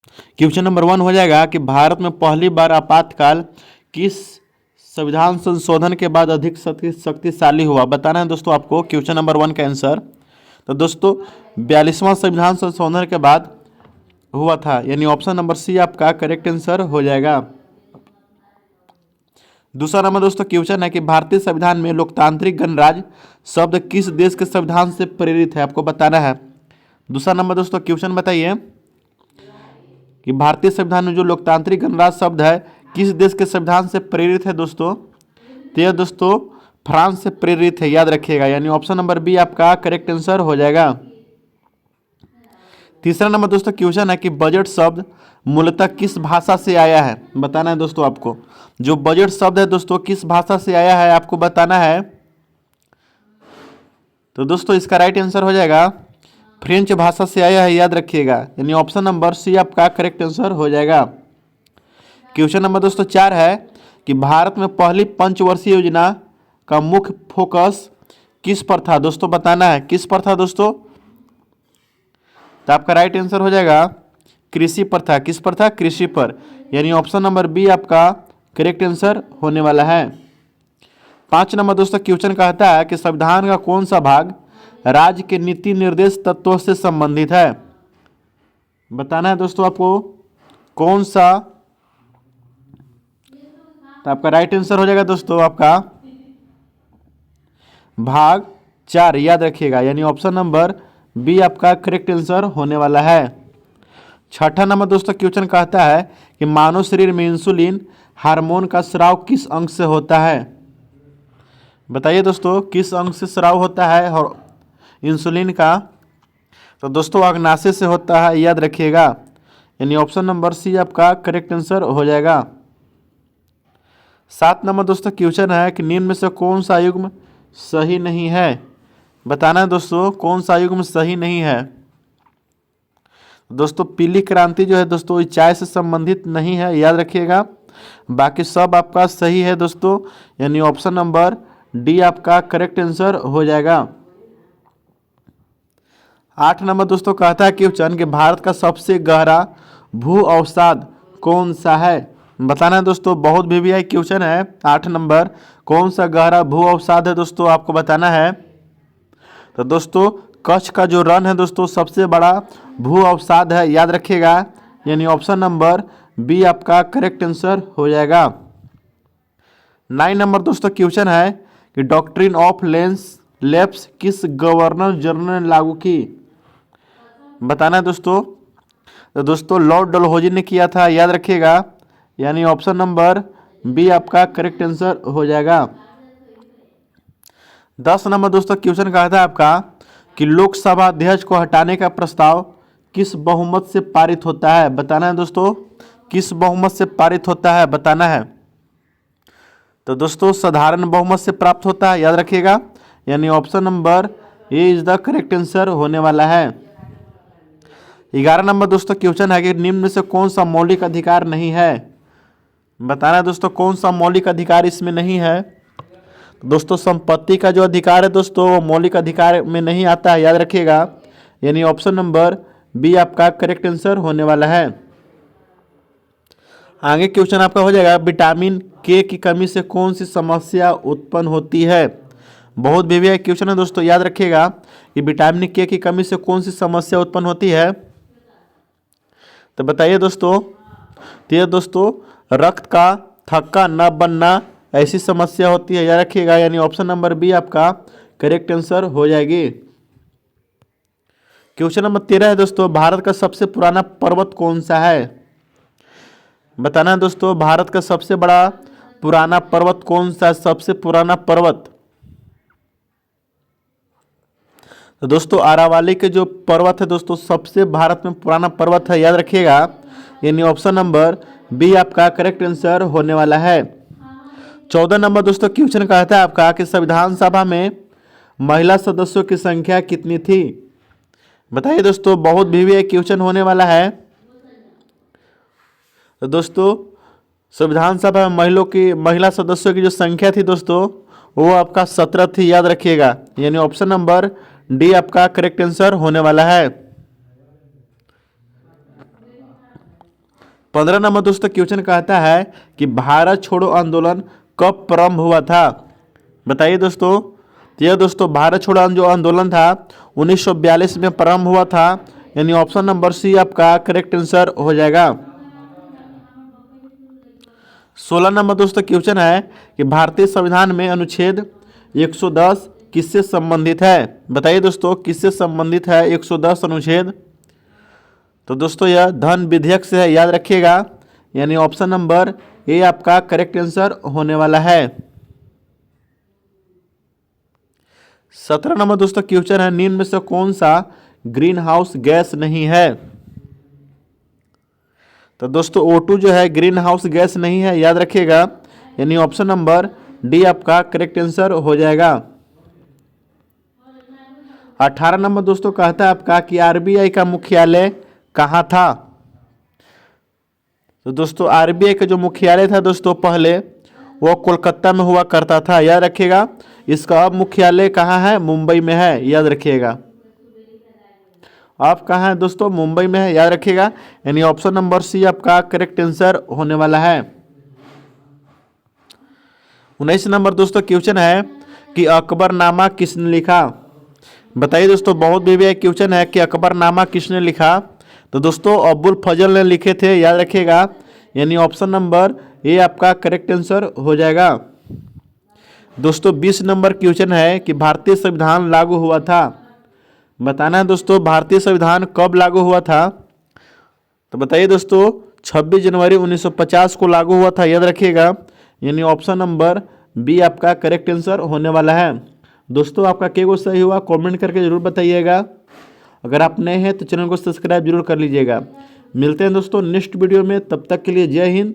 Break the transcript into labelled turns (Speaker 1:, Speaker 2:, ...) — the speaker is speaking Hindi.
Speaker 1: क्वेश्चन नंबर 1 हो जाएगा कि भारत में पहली बार आपातकाल किस संविधान संशोधन के बाद अधिक शक्तिशाली हुआ। बताना है दोस्तों आपको क्वेश्चन नंबर 1 का आंसर। तो दोस्तों 42वां संविधान संशोधन के बाद हुआ था, यानी ऑप्शन नंबर सी आपका करेक्ट आंसर हो जाएगा। दूसरा नंबर दोस्तों क्वेश्चन है कि भारतीय संविधान में लोकतांत्रिक गणराज्य शब्द किस देश के संविधान से प्रेरित है, आपको बताना है। दूसरा नंबर दोस्तों क्वेश्चन बताइए कि भारतीय संविधान में जो लोकतांत्रिक गणराज्य शब्द है किस देश के संविधान से प्रेरित है दोस्तों। तो यह दोस्तों फ्रांस से प्रेरित है, याद रखिएगा, यानी ऑप्शन नंबर बी आपका करेक्ट आंसर हो जाएगा। तीसरा नंबर दोस्तों क्वेश्चन है कि बजट शब्द मूलतः किस भाषा से आया है, बताना है दोस्तों आपको। जो बजट शब्द है दोस्तों किस भाषा से आया है आपको बताना है। तो दोस्तों इसका राइट आंसर हो जाएगा फ्रेंच भाषा से आया है, याद रखिएगा, यानी ऑप्शन नंबर सी आपका करेक्ट आंसर हो जाएगा। क्वेश्चन नंबर दोस्तों 4 है कि भारत में पहली पंचवर्षीय योजना का मुख्य फोकस किस पर था, दोस्तों बताना है किस पर था दोस्तों। तो आपका राइट आंसर हो जाएगा कृषि पर था। किस पर था, कृषि पर, यानी ऑप्शन नंबर बी आपका करेक्ट आंसर होने वाला है। 5 नंबर दोस्तों क्वेश्चन कहता है कि संविधान का कौन सा भाग राज्य के नीति निर्देश तत्वों से संबंधित है, बताना है दोस्तों आपको कौन सा। तो आपका राइट आंसर हो जाएगा दोस्तों आपका भाग 4, याद रखिएगा, यानी ऑप्शन नंबर बी आपका करेक्ट आंसर होने वाला है। 6ठा नंबर दोस्तों क्वेश्चन कहता है कि मानव शरीर में इंसुलिन हार्मोन का स्राव किस अंग से होता है, बताइए दोस्तों किस अंग से स्राव होता है और इंसुलिन का। तो दोस्तों अग्नाशय से होता है, याद रखिएगा, यानी ऑप्शन नंबर सी आपका करेक्ट आंसर हो जाएगा। 7 नंबर दोस्तों क्वेश्चन है कि निम्न में से कौन सा युग्म सही नहीं है, बताना है दोस्तों कौन सा युग्म सही नहीं है। दोस्तों पीली क्रांति जो है दोस्तों चाय से संबंधित नहीं है, याद रखिएगा, बाकी सब आपका सही है दोस्तों, यानी ऑप्शन नंबर डी आपका करेक्ट आंसर हो जाएगा। 8 नंबर दोस्तों कहता है क्वेश्चन कि भारत का सबसे गहरा भू अवसाद कौन सा है, बताना है दोस्तों, बहुत वीवीआई क्वेश्चन है। 8 नंबर कौन सा गहरा भू अवसाद है दोस्तों आपको बताना है। तो दोस्तों कच्छ का जो रण है दोस्तों सबसे बड़ा भू अवसाद है, याद रखिएगा, यानी ऑप्शन नंबर बी आपका करेक्ट आंसर हो जाएगा। 9 नंबर दोस्तों क्वेश्चन है कि डॉक्ट्रिन ऑफ लैप्स किस गवर्नर जनरल ने लागू की, बताना है दोस्तों। तो दोस्तों लॉर्ड डलहौजी ने किया था, याद रखिएगा, यानी ऑप्शन नंबर बी आपका करेक्ट आंसर हो जाएगा। 10 नंबर दोस्तों क्वेश्चन कहा था आपका कि लोकसभा अध्यक्ष को हटाने का प्रस्ताव किस बहुमत से पारित होता है, बताना है दोस्तों किस बहुमत से पारित होता है, बताना है। तो दोस्तों साधारण बहुमत से प्राप्त होता है, याद रखिएगा, यानी option number A is the correct answer होने वाला है। 11 नंबर दोस्तों क्वेश्चन है कि निम्न में से कौन सा मौलिक अधिकार नहीं है, बताना है दोस्तों कौन सा मौलिक अधिकार इसमें नहीं है। दोस्तों संपत्ति का जो अधिकार है दोस्तों वो मौलिक अधिकार में नहीं आता है, याद रखिएगा, यानी ऑप्शन नंबर बी आपका करेक्ट आंसर होने वाला है। आगे क्वेश्चन आपका हो जाएगा विटामिन के की कमी से कौन सी समस्या उत्पन्न होती है, बहुत वीवीआई क्वेश्चन है दोस्तों, याद रखिएगा कि विटामिन के की कमी से कौन सी समस्या उत्पन्न होती है। तो बताइए दोस्तों, तो ये दोस्तों रक्त का थक्का न बनना ऐसी समस्या होती है, याद रखिएगा, यानी ऑप्शन नंबर बी आपका करेक्ट आंसर हो जाएगी। क्वेश्चन नंबर 13 है दोस्तों भारत का सबसे पुराना पर्वत कौन सा है, बताना है दोस्तों भारत का सबसे बड़ा पुराना पर्वत कौन सा है, सबसे पुराना पर्वत। तो दोस्तों आरावली के जो पर्वत है दोस्तों सबसे भारत में पुराना पर्वत है, याद रखिएगा, यानी ऑप्शन नंबर बी आपका करेक्ट आंसर होने वाला है। 14 नंबर दोस्तों क्वेश्चन कहता है आपका कि संविधान सभा में महिला सदस्यों की संख्या कितनी थी, बताइए दोस्तों, बहुत वीवीआई क्वेश्चन होने वाला है। तो दोस्तों संविधान सभा में महिला सदस्यों की जो संख्या थी दोस्तों वो आपका 17 थी, याद रखिएगा, यानी ऑप्शन नंबर डी आपका करेक्ट आंसर होने वाला है। 15 नंबर दोस्तों क्वेश्चन कहता है कि भारत छोड़ो आंदोलन कब प्रारंभ हुआ था। बताइए दोस्तों। तो यह दोस्तों भारत छोड़ो जो आंदोलन था 1942 में प्रारंभ हुआ था, यानी ऑप्शन नंबर सी आपका करेक्ट आंसर हो जाएगा। 16 नंबर दोस्तों क्वेश्चन है कि भारतीय संविधान में अनुच्छेद 110 किससे संबंधित है। बताइए दोस्तों किससे संबंधित है 110 अनुच्छेद। तो दोस्तों यह धन विधेयक से है, याद रखिएगा, यानी ऑप्शन नंबर ए आपका करेक्ट आंसर होने वाला है। 17 नंबर दोस्तों क्वेश्चन है निम्न में से कौन सा ग्रीन हाउस गैस नहीं है। तो दोस्तों O2 जो है ग्रीन हाउस गैस नहीं है, याद रखिएगा, यानी ऑप्शन नंबर डी आपका करेक्ट आंसर हो जाएगा। 18 नंबर दोस्तों कहता है आपका कि आरबीआई का मुख्यालय कहाँ था। तो दोस्तों आरबीआई का जो मुख्यालय था दोस्तों पहले वो कोलकाता में हुआ करता था, याद रखिएगा। इसका अब मुख्यालय कहाँ है, मुंबई में है, याद रखिएगा। आप कहाँ है दोस्तों, मुंबई में है, याद रखिएगा, यानी ऑप्शन नंबर सी आपका करेक्ट आंसर होने वाला है। 19 नंबर दोस्तों क्वेश्चन है कि अकबरनामा किसने लिखा। बताइए दोस्तों बहुत भी क्वेश्चन है कि अकबरनामा किसने लिखा। तो दोस्तों अबुल फजल ने लिखे थे, याद रखिएगा, यानी ऑप्शन नंबर ए आपका करेक्ट आंसर हो जाएगा। दोस्तों 20 नंबर क्वेश्चन है कि भारतीय संविधान लागू हुआ था। बताना है दोस्तों भारतीय संविधान कब लागू हुआ था। तो बताइए दोस्तों 26 जनवरी 1950 को लागू हुआ था, याद रखिएगा, यानी ऑप्शन नंबर बी आपका करेक्ट आंसर होने वाला है। दोस्तों आपका क्या को सही हुआ कमेंट करके जरूर बताइएगा। अगर आप नए हैं तो चैनल को सब्सक्राइब जरूर कर लीजिएगा। मिलते हैं दोस्तों नेक्स्ट वीडियो में, तब तक के लिए जय हिंद,